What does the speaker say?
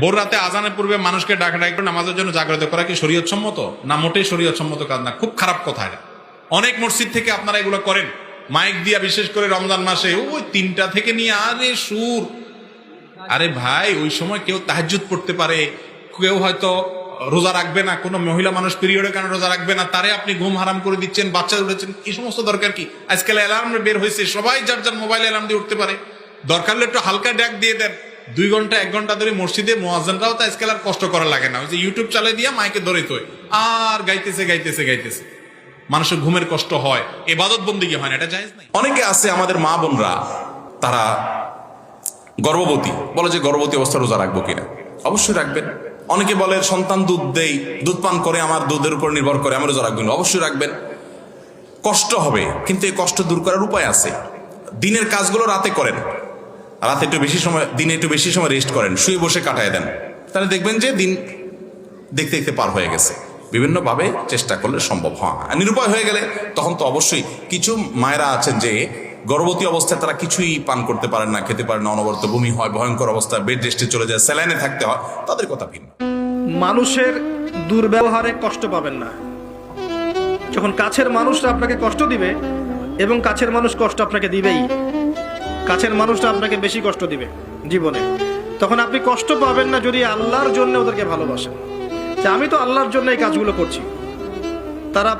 ভোর রাতে আজানের পূর্বে মানুষকে ডাকাডাকি করে নামাজের জন্য জাগ্রত করা কি শরীয়ত সম্মত? না, মোটেই শরীয়ত সম্মত কাজ না, খুব খারাপ কথা এটা। অনেক মসজিদ থেকে আপনারা এগুলো করেন, মাইক দিয়া, বিশেষ করে রমজান মাসে ওই 3টা থেকে নিয়ে আরে সুর। আরে ভাই, ওই সময় কেউ তাহাজ্জুদ পড়তে পারে, কেউ হয়তো রোজা রাখবে না, কোনো মহিলা মানুষ পিরিয়ডের কারণে রোজা রাখবে না, তারে আপনি ঘুম হারাম করে দিচ্ছেন, বাচ্চা উঠেছেন, এই সমস্ত দরকার কি? আজকাল অ্যালার্ম বের হয়েছে, সবাই যার যার মোবাইল অ্যালার্ম দিয়ে উঠতে পারে। দরকার হলে একটু হালকা ডাক দিয়ে দেন, 2 ঘন্টা 1 ঘন্টা ধরে মসজিদে মুয়াজ্জিনরাও তো আজকাল আর কষ্ট করা লাগে না, ওই যে ইউটিউব চালিয়ে দিয়া মাইকে ধরে তো আর গাইতেছে গাইতেছে গাইতেছে। মানুষের ঘুমের কষ্ট হয়, ইবাদত বন্দেগী হয় না, এটা জায়েজ নাই। অনেকে আছে আমাদের মা বোনরা, তারা গর্ভবতী, বলে যে গর্ভবতী অবস্থা রোজা রাখবো কিনা। অবশ্যই রাখবেন। অনেকে বলে সন্তান দুধ দেই, দুধ পান করে, আমার দুধের উপর নির্ভর করে, আমি রোজা রাখবেন। অবশ্যই রাখবেন। কষ্ট হবে, কিন্তু এই কষ্ট দূর করার উপায় আছে। দিনের কাজগুলো রাতে করেন, রাতে একটু বেশি সময়, দিনে একটু বেশি সময় রেস্ট করেন, শুয়ে বসে কাটায় দেন, তাহলে দেখবেন যে দিন দেখতে দেখতে পার হয়ে গেছে। বিভিন্নভাবে চেষ্টা করলে সম্ভব হয়। আর নিরুপায় হয়ে গেলে তখন তো অবশ্যই, কিছু মায়েরা আছেন যে গর্ভবতী অবস্থায় তারা কিছুই পান করতে পারেন না, খেতে পারেন না, অনবরত বমি হয়, ভয়ঙ্কর অবস্থা, বেড রেস্টে চলে যায়, স্যালাইনে থাকতে হয়, তাদের কথা ভিন্ন। মানুষের দুর্ব্যবহারে কষ্ট পাবেন না। যখন কাছের মানুষরা আপনাকে কষ্ট দিবে, এবং কাছের মানুষ কষ্ট আপনাকে দিবেই, কাছের মানুষটা আপনাকে বেশি কষ্ট দিবে জীবনে, তখন আপনি কষ্ট পাবেন না যদি আল্লাহর জন্য ওদেরকে ভালোবাসেন। যে আমি তো আল্লাহর জন্য এই কাজগুলো করছি, তারা